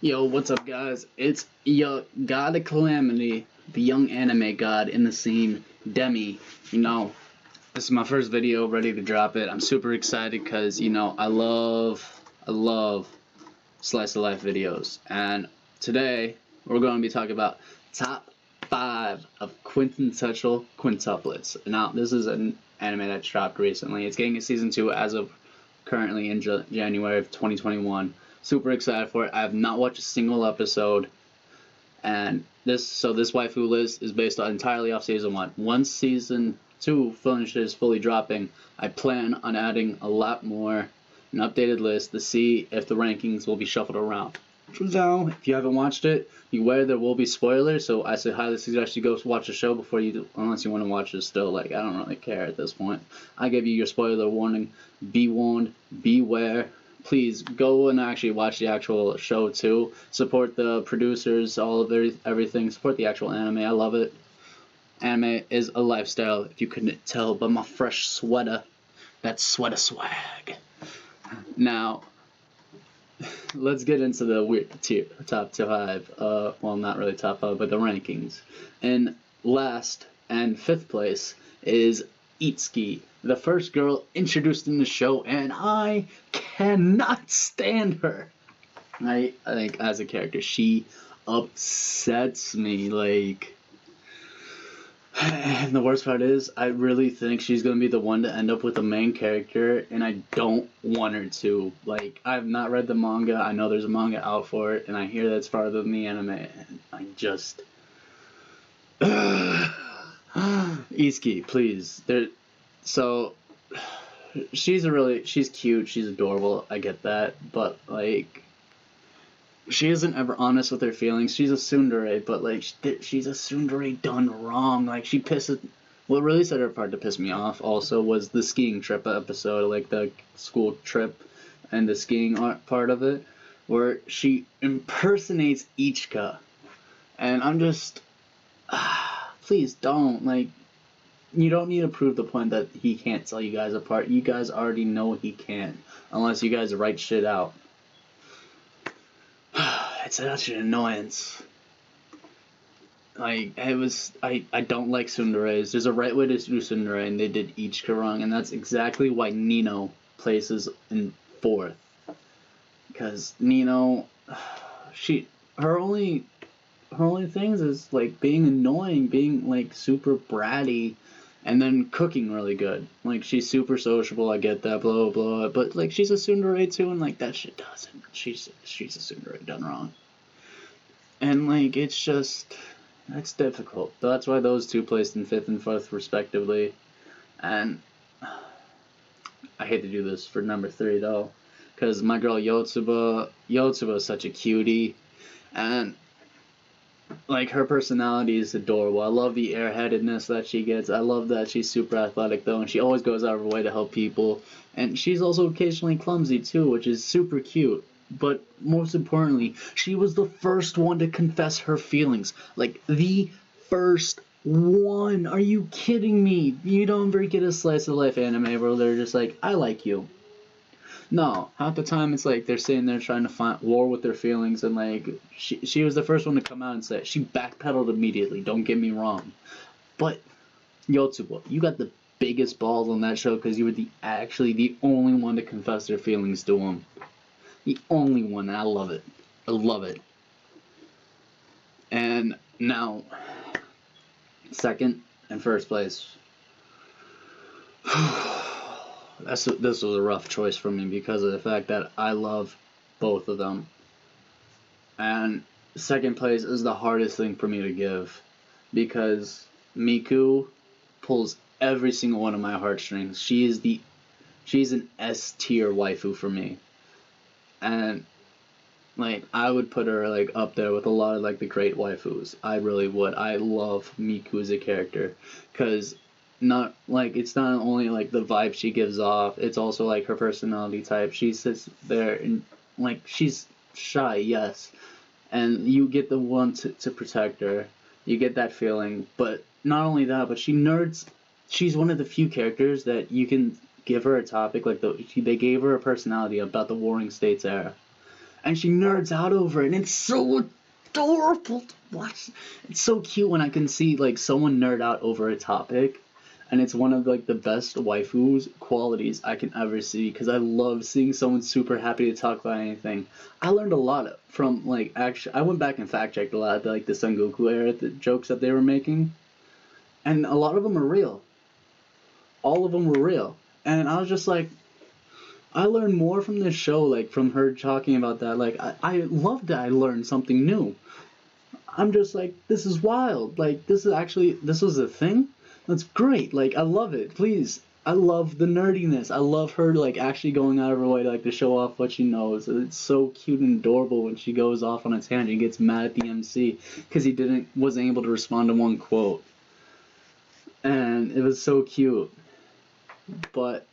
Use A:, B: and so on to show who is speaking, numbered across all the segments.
A: Yo, what's up, guys? It's your god of calamity, the young anime god in the scene, Demi. This is my first video, ready to drop it. I'm super excited because, I love slice of life videos. And today, we're going to be talking about top 5 of Quintessential Quintuplets. Now, this is an anime that dropped recently. It's getting a season 2 as of currently in January of 2021. Super excited for it. I have not watched a single episode, and this waifu list is based entirely off season 1. Once season 2 finishes fully dropping, I plan on adding a lot more, an updated list to see if the rankings will be shuffled around. For now, if you haven't watched it, beware there will be spoilers, so I highly suggest you go watch the show before you do, unless you want to watch it still. I don't really care at this point. I give you your spoiler warning. Be warned, beware. Please go and actually watch the actual show too. Support the producers, all of everything. Support the actual anime. I love it. Anime is a lifestyle, if you couldn't tell by my fresh sweater. That's sweater swag. Now, let's get into the weird top 5. Well, not really top 5, but the rankings. In last and 5th place is Itsuki, the first girl introduced in the show, and I cannot stand her. I think as a character, she upsets me. And the worst part is, I really think she's going to be the one to end up with the main character, and I don't want her to. I've not read the manga. I know there's a manga out for it, and I hear that's farther than the anime, and I just... Itsuki, please. She's cute, she's adorable, I get that, but, she isn't ever honest with her feelings. She's a tsundere, but, she's a tsundere done wrong. What really set her apart to piss me off also was the skiing trip episode, the school trip and the skiing part of it, where she impersonates Ichika, and I'm just... please don't, you don't need to prove the point that he can't tell you guys apart. You guys already know he can't, unless you guys write shit out. It's such an annoyance. I don't like tsunderes. There's a right way to do tsundere, and they did Ichika wrong, and that's exactly why Nino places in 4th. Because Nino, her only things is being annoying, being super bratty, and then cooking really good. She's super sociable, I get that, blah blah blah, but she's a tsundere too, and that shit doesn't. She's a tsundere done wrong. And it's just, that's difficult. That's why those two placed in 5th and 4th respectively. And I hate to do this for number 3 though, because my girl Yotsuba is such a cutie, and her personality is adorable. I love the airheadedness that she gets. I love that she's super athletic though, and she always goes out of her way to help people. And she's also occasionally clumsy too, which is super cute. But most importantly, she was the first one to confess her feelings. The first one. Are you kidding me? You don't ever get a slice of life anime where they're just I like you. No, half the time it's they're sitting there trying to find war with their feelings, and she was the first one to come out and say it. She backpedaled immediately, don't get me wrong. But Yotsuba, you got the biggest balls on that show because you were actually the only one to confess their feelings to him. The only one, and I love it. I love it. And now, 2nd and 1st place. This was a rough choice for me because of the fact that I love both of them. And 2nd place is the hardest thing for me to give, because Miku pulls every single one of my heartstrings. She's an S tier waifu for me. And I would put her up there with a lot of the great waifus. I really would. I love Miku as a character, because it's not only the vibe she gives off, it's also her personality type. She sits there and she's shy, yes, and you get the one to protect her. You get that feeling, but not only that, but she's one of the few characters that you can give her a topic they gave her a personality about the Warring States era, and she nerds out over it, and it's so adorable to watch. It's so cute when I can see like someone nerd out over a topic, and it's one of like the best waifus qualities I can ever see, because I love seeing someone super happy to talk about anything. I learned a lot from like actually I went back and fact checked a lot of like the Son Goku era, the jokes that they were making, and a lot of them are real. All of them were real, and I was just like, I learned more from this show, like from her talking about that. Like I love that I learned something new. I'm just like, this is wild. Like this was a thing. That's great. Like I love it. Please, I love the nerdiness. I love her like actually going out of her way to like to show off what she knows. It's so cute and adorable when she goes off on a tangent and gets mad at the MC because he wasn't able to respond to one quote, and it was so cute. But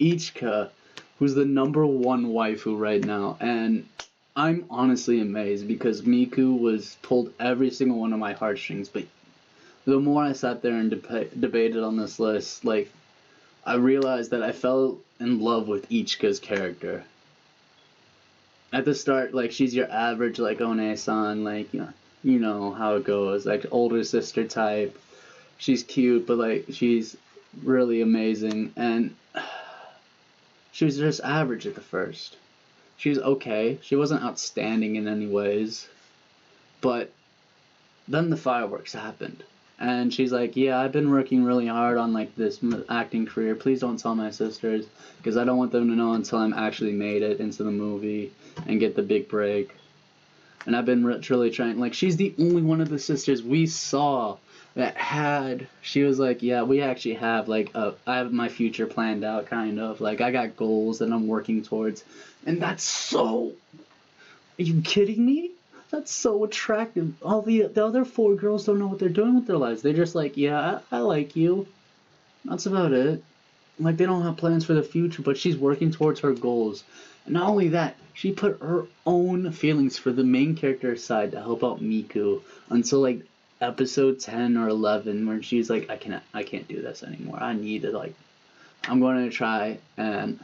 A: Ichika, who's the #1 waifu right now, and I'm honestly amazed because Miku pulled every single one of my heartstrings, but the more I sat there and debated on this list, like, I realized that I fell in love with Ichika's character. At the start, like, she's your average, like, One-san, like, you know how it goes, like, older sister type. She's cute, but, like, she's really amazing, and she was just average at the first. She was okay. She wasn't outstanding in any ways. But then the fireworks happened. And she's like, yeah, I've been working really hard on like this acting career. Please don't tell my sisters, because I don't want them to know until I'm actually made it into the movie and get the big break. And I've been really trying. Like, she's the only one of the sisters we saw that she was like, yeah, we actually have like I have my future planned out, kind of like I got goals that I'm working towards, and that's so, are you kidding me? That's so attractive. All the other 4 girls don't know what they're doing with their lives. They're just like, yeah, I like you. That's about it. Like, they don't have plans for the future, but she's working towards her goals. And not only that, she put her own feelings for the main character aside to help out Miku until like episode 10 or 11, where she's like, I can't do this anymore. I need to, like, I'm going to try and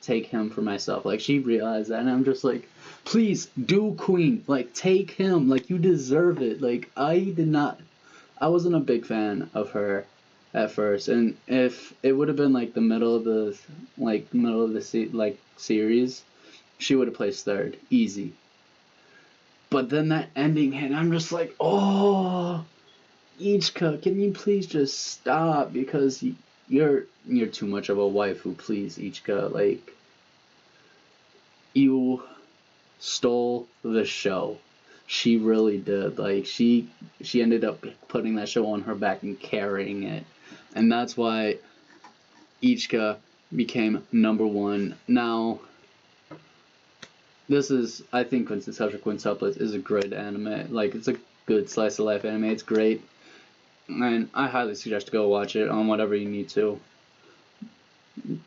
A: take him for myself. Like, she realized that, and I'm just like, please do, queen, like, take him, like, you deserve it. Like, I wasn't a big fan of her at first, and if it would have been like the middle of the series, she would have placed 3rd, easy. But then that ending hit, and I'm just like, oh, Ichika, can you please just stop, because you're too much of a waifu, please, Ichika. Like, you stole the show. She really did. Like, she ended up putting that show on her back and carrying it. And that's why Ichika became #1. Now, I think Quintessential Quintuplets is a great anime. Like, it's a good slice of life anime. It's great. And I highly suggest to go watch it on whatever you need to.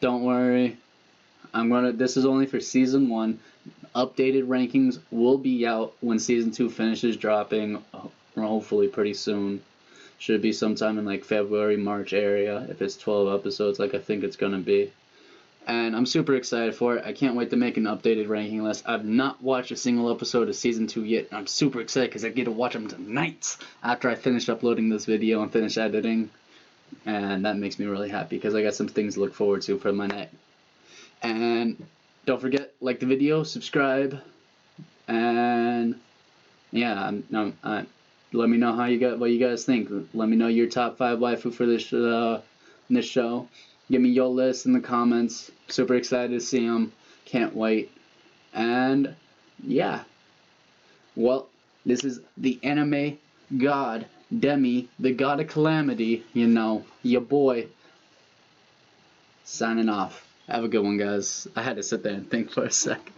A: Don't worry. This is only for season 1. Updated rankings will be out when season 2 finishes dropping, hopefully pretty soon. Should be sometime in like February, March area, if it's 12 episodes like I think it's gonna be. And I'm super excited for it. I can't wait to make an updated ranking list. I've not watched a single episode of season 2 yet, and I'm super excited because I get to watch them tonight after I finish uploading this video and finish editing. And that makes me really happy because I got some things to look forward to for my night. And don't forget, like the video, subscribe, and yeah, let me know what you guys think. Let me know your top 5 waifu for this show. Give me your list in the comments. Super excited to see them. Can't wait. And yeah, well, this is the anime god Demi, the god of calamity. Your boy. Signing off. Have a good one, guys. I had to sit there and think for a second.